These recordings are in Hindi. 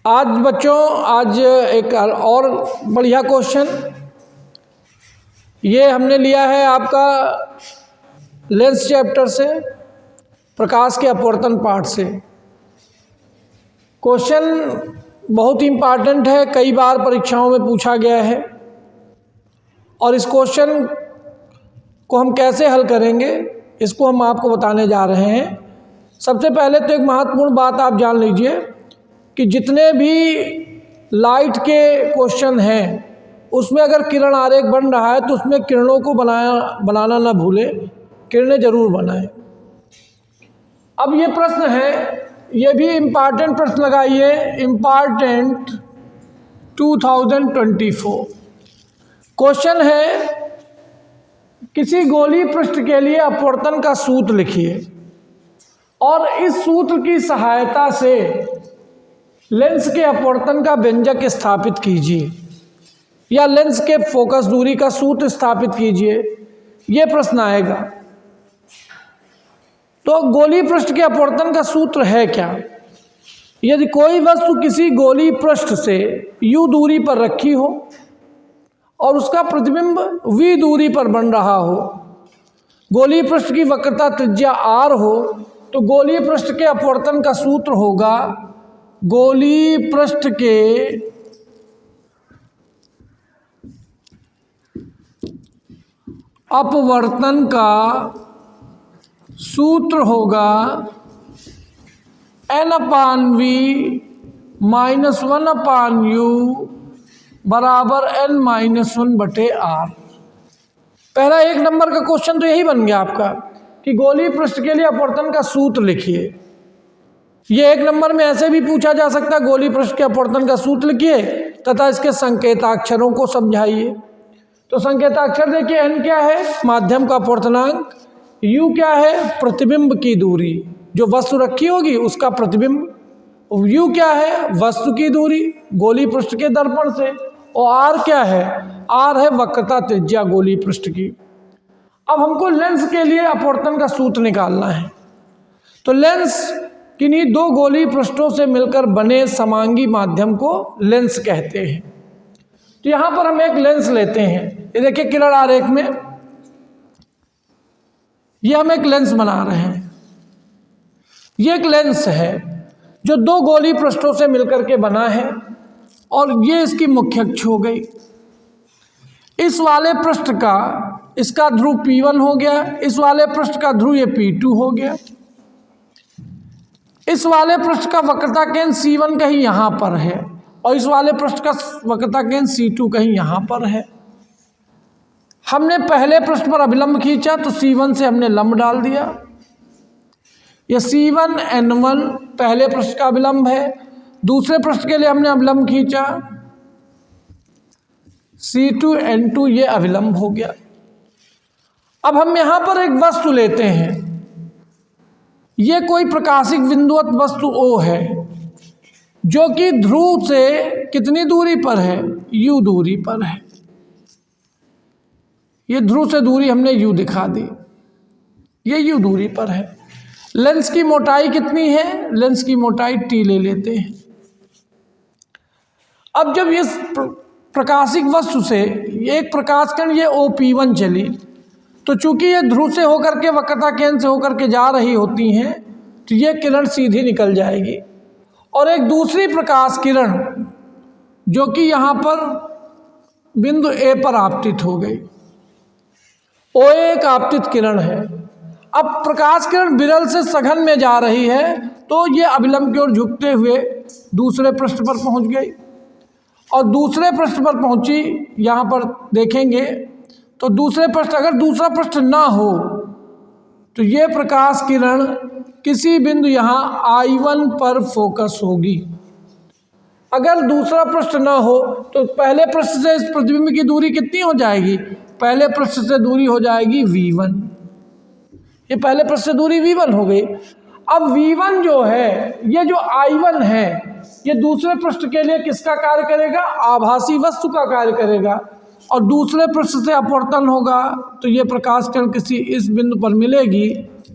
आज बच्चों एक और बढ़िया क्वेश्चन ये हमने लिया है आपका लेंस चैप्टर से, प्रकाश के अपवर्तन पाठ से। क्वेश्चन बहुत इम्पॉर्टेंट है, कई बार परीक्षाओं में पूछा गया है। और इस क्वेश्चन को हम कैसे हल करेंगे इसको हम आपको बताने जा रहे हैं। सबसे पहले तो एक महत्वपूर्ण बात आप जान लीजिए कि जितने भी लाइट के क्वेश्चन हैं उसमें अगर किरण आरेख बन रहा है तो उसमें किरणों को बनाना ना भूलें, किरणें जरूर बनाएं। अब ये प्रश्न है, ये भी इम्पॉर्टेंट प्रश्न लगाइए, इम्पॉर्टेंट 2024 क्वेश्चन है, किसी गोलीय पृष्ठ के लिए अपवर्तन का सूत्र लिखिए और इस सूत्र की सहायता से लेंस के अपवर्तन का व्यंजक स्थापित कीजिए या लेंस के फोकस दूरी का सूत्र स्थापित कीजिए। ये प्रश्न आएगा। तो गोलीय पृष्ठ के अपवर्तन का सूत्र है क्या? यदि कोई वस्तु किसी गोलीय पृष्ठ से u दूरी पर रखी हो और उसका प्रतिबिंब v दूरी पर बन रहा हो, गोलीय पृष्ठ की वक्रता त्रिज्या r हो, तो गोलीय पृष्ठ के अपवर्तन का सूत्र होगा गोलीय पृष्ठ के अपवर्तन का सूत्र होगा n/v - 1/u बराबर n-1/r। पहला 1 नंबर का क्वेश्चन तो यही बन गया आपका कि गोलीय पृष्ठ के लिए अपवर्तन का सूत्र लिखिए। ये 1 नंबर में ऐसे भी पूछा जा सकता है, गोलीय पृष्ठ के अपवर्तन का सूत्र लिखिए तथा इसके संकेताक्षरों को समझाइए। तो संकेताक्षर देखिए, n क्या है, माध्यम का अपवर्तनांक, u क्या है, प्रतिबिंब की दूरी, जो वस्तु रखी होगी उसका प्रतिबिंब, u क्या है, वस्तु की दूरी गोलीय पृष्ठ के दर्पण से, और r क्या है, r है वक्रता त्रिज्या गोलीय पृष्ठ की। अब हमको लेंस के लिए अपवर्तन का सूत्र निकालना है। तो लेंस किन्हीं 2 गोलीय पृष्ठों से मिलकर बने समांगी माध्यम को लेंस कहते हैं। तो यहाँ पर हम एक लेंस लेते हैं, ये देखिए किरण आरेख में ये हम एक लेंस बना रहे हैं। ये एक लेंस है जो 2 गोलीय पृष्ठों से मिलकर के बना है और ये इसकी मुख्य अक्ष हो गई। इस वाले पृष्ठ का इसका ध्रुव P1 हो गया, इस वाले पृष्ठ का ध्रुव ये P2 हो गया। इस वाले पृष्ठ का वक्रता केंद्र C1 कहीं यहाँ पर है और इस वाले पृष्ठ का वक्रता केंद्र C2 कहीं यहाँ पर है। हमने पहले पृष्ठ पर अभिलंब खींचा तो C1 से हमने लंब डाल दिया। यह C1 N1 पहले पृष्ठ का अभिलंब है, दूसरे पृष्ठ के लिए हमने अभिलंब खींचा C2 N2, ये अभिलंब हो गया। अब हम यहाँ पर एक वस्तु लेते हैं, ये कोई प्रकाशिक बिंदुवत वस्तु O है जो कि ध्रुव से कितनी दूरी पर है, u दूरी पर है। ये ध्रुव से दूरी हमने u दिखा दी, ये u दूरी पर है। लेंस की मोटाई कितनी है, लेंस की मोटाई t ले लेते हैं। अब जब इस प्रकाशिक वस्तु से एक प्रकाश किरण ये OP1 चली, तो चूंकि ये ध्रुव से होकर के वक्रता केंद्र से होकर के जा रही होती हैं तो ये किरण सीधी निकल जाएगी और एक दूसरी प्रकाश किरण जो कि यहाँ पर बिंदु A पर आपतित हो गई, OA एक आपतित किरण है। अब प्रकाश किरण विरल से सघन में जा रही है तो ये अभिलंब की ओर झुकते हुए दूसरे पृष्ठ पर पहुँच गई और दूसरे पृष्ठ पर पहुँची, यहाँ पर देखेंगे तो दूसरे पृष्ठ, अगर दूसरा पृष्ठ ना हो तो ये प्रकाश किरण किसी बिंदु यहाँ I1 पर फोकस होगी। अगर दूसरा पृष्ठ ना हो तो पहले पृष्ठ से इस प्रतिबिंब की दूरी कितनी हो जाएगी, पहले पृष्ठ से दूरी हो जाएगी V1। ये पहले पृष्ठ से दूरी V1 हो गई। अब V1 जो है, ये जो I1 है, ये दूसरे पृष्ठ के लिए किसका कार्य करेगा, आभासी वस्तु का कार्य करेगा और दूसरे पृष्ठ से अपवर्तन होगा तो ये प्रकाश किरण किसी इस बिंदु पर मिलेगी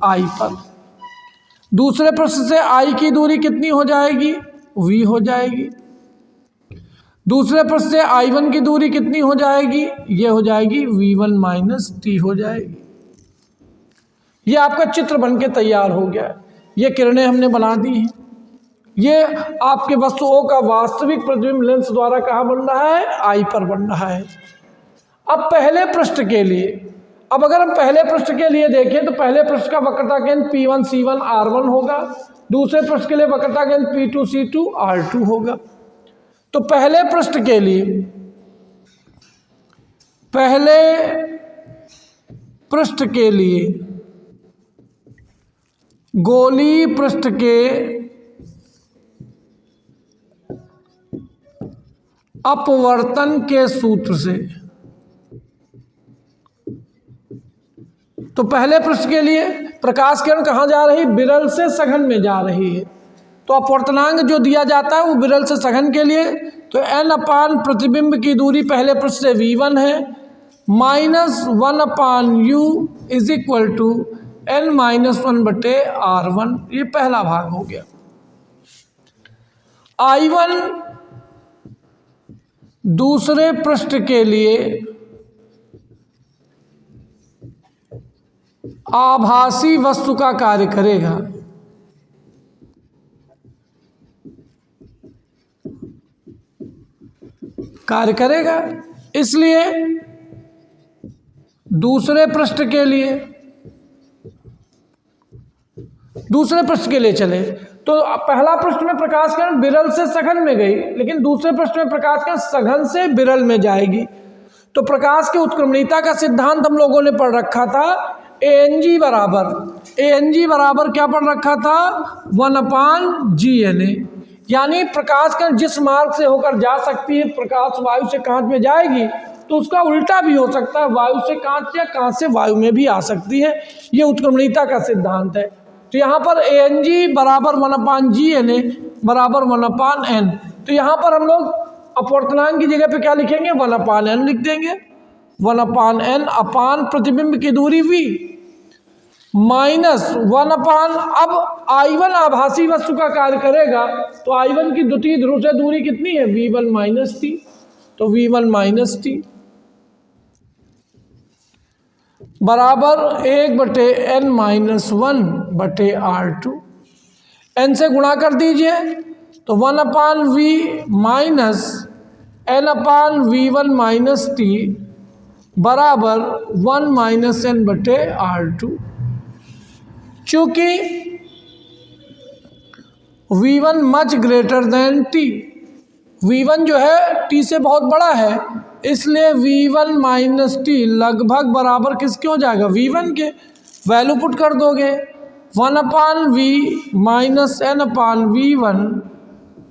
I पर। दूसरे पृष्ठ से I की दूरी कितनी हो जाएगी, v हो जाएगी। दूसरे पृष्ठ से I1 की दूरी कितनी हो जाएगी, ये हो जाएगी v1 माइनस t हो जाएगी। ये आपका चित्र बन के तैयार हो गया। ये किरणें हमने बना दी हैं। ये आपके वस्तुओं का वास्तविक प्रतिबिंब लेंस द्वारा कहाँ बन रहा है, I पर बन रहा है। अब पहले पृष्ठ के लिए, अब अगर हम पहले पृष्ठ के लिए देखें तो पहले पृष्ठ का वक्रता केंद्र P1C1 R1 होगा, दूसरे पृष्ठ के लिए वक्रता केंद्र P2C2 R2 होगा। तो पहले पृष्ठ के लिए, पहले पृष्ठ के लिए गोलीय पृष्ठ के अपवर्तन के सूत्र से, तो पहले पृष्ठ के लिए प्रकाश किरण कहाँ जा रही, विरल से सघन में जा रही है। तो अपवर्तनांक जो दिया जाता है वो विरल से सघन के लिए, तो n अपान प्रतिबिंब की दूरी पहले पृष्ठ से v1 है, -1 upon u is equal to n-1/r1। ये पहला भाग हो गया। I1 दूसरे पृष्ठ के लिए आभासी वस्तु का कार्य करेगा। कार्य करेगा, इसलिए दूसरे पृष्ठ के लिए चले तो पहला पृष्ठ में प्रकाश किरण विरल से सघन में गई, लेकिन दूसरे पृष्ठ में प्रकाश किरण सघन से विरल में जाएगी। तो प्रकाश की उत्क्रमणीयता का सिद्धांत हम लोगों ने पढ़ रखा था, ANG बराबर क्या पढ़ रखा था, 1/GNA। यानी प्रकाश किरण जिस मार्ग से होकर जा सकती है, प्रकाश वायु से कांच में जाएगी, तो उसका उल्टा भी हो सकता है, वायु से कांच या कांच से वायु में भी आ सकती है। ये उत्क्रमणीयता का सिद्धांत है। तो यहाँ पर ANG बराबर 1/GNA बराबर 1/n। तो यहाँ पर हम लोग अपवर्तनांक की जगह पे क्या लिखेंगे, 1/n लिख देंगे। 1/n अपान प्रतिबिंब की दूरी v माइनस 1/, अब I1 आभासी वस्तु का कार्य करेगा, तो I1 की द्वितीय ध्रुव से दूरी कितनी है, v1 माइनस t। तो v1 माइनस t बराबर 1/n-1/r2। n से गुणा कर दीजिए, तो 1/v minus n/v1 minus t बराबर 1-n/r2। चूंकि v1 much greater than t, v1 जो है t से बहुत बड़ा है, इसलिए v1 माइनस t लगभग बराबर किसके हो जाएगा, v1 के। वैल्यू पुट कर दोगे, 1/v माइनस n/v1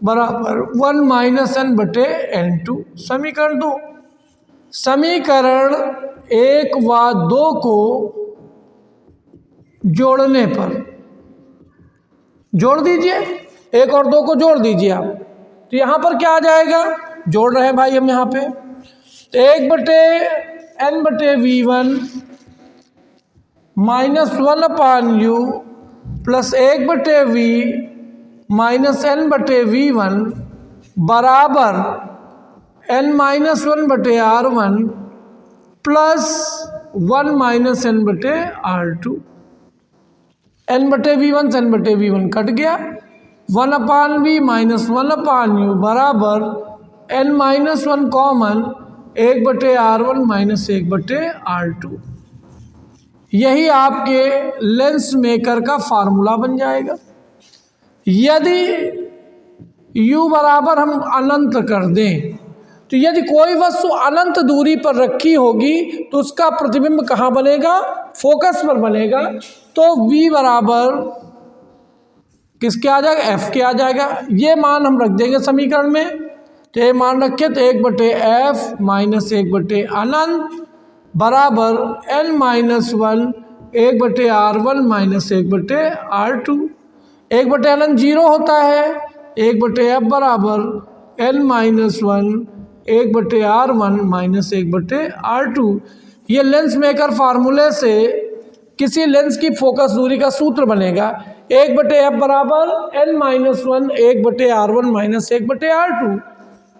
बराबर 1-n/n2। समीकरण 2, समीकरण 1 व 2 को जोड़ने पर, जोड़ दीजिए, 1 और 2 को जोड़ दीजिए आप, तो यहाँ पर क्या आ जाएगा, जोड़ रहे हैं भाई हम यहाँ पे, तो 1/n/v1 minus 1/u plus 1/v minus n/v1 बराबर n-1/r1 प्लस 1-n/r2। n/v1 से n/v1 कट गया, 1/v माइनस 1/u बराबर n-1 common 1/r1 minus 1/r2। यही आपके लेंस मेकर का फार्मूला बन जाएगा। यदि u बराबर हम अनंत कर दें, तो यदि कोई वस्तु अनंत दूरी पर रखी होगी तो उसका प्रतिबिंब कहाँ बनेगा, फोकस पर बनेगा। तो v बराबर किसके आ जाएगा, f के आ जाएगा। ये मान हम रख देंगे समीकरण में, तो ये मान रखे तो 1/f माइनस 1/अनंत बराबर n-1 1/r1 माइनस 1/r2। 1/अनंत 0 होता है, 1/f बराबर n-1 1/r1 माइनस 1/r2। ये लेंस मेकर फार्मूले से किसी लेंस की फोकस दूरी का सूत्र बनेगा। 1/f बराबर n-1 1/r1 माइनस 1/r2।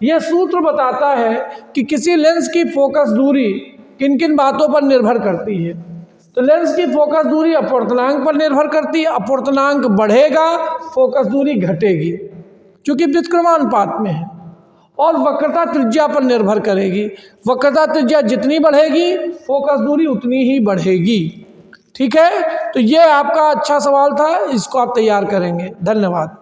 यह सूत्र बताता है कि किसी लेंस की फोकस दूरी किन किन बातों पर निर्भर करती है। तो लेंस की फोकस दूरी अपवर्तनांक पर निर्भर करती है, अपवर्तनांक बढ़ेगा फोकस दूरी घटेगी क्योंकि व्युत्क्रमानुपात में है। और वक्रता त्रिज्या पर निर्भर करेगी, वक्रता त्रिज्या जितनी बढ़ेगी फोकस दूरी उतनी ही बढ़ेगी। ठीक है, तो ये आपका अच्छा सवाल था, इसको आप तैयार करेंगे। धन्यवाद।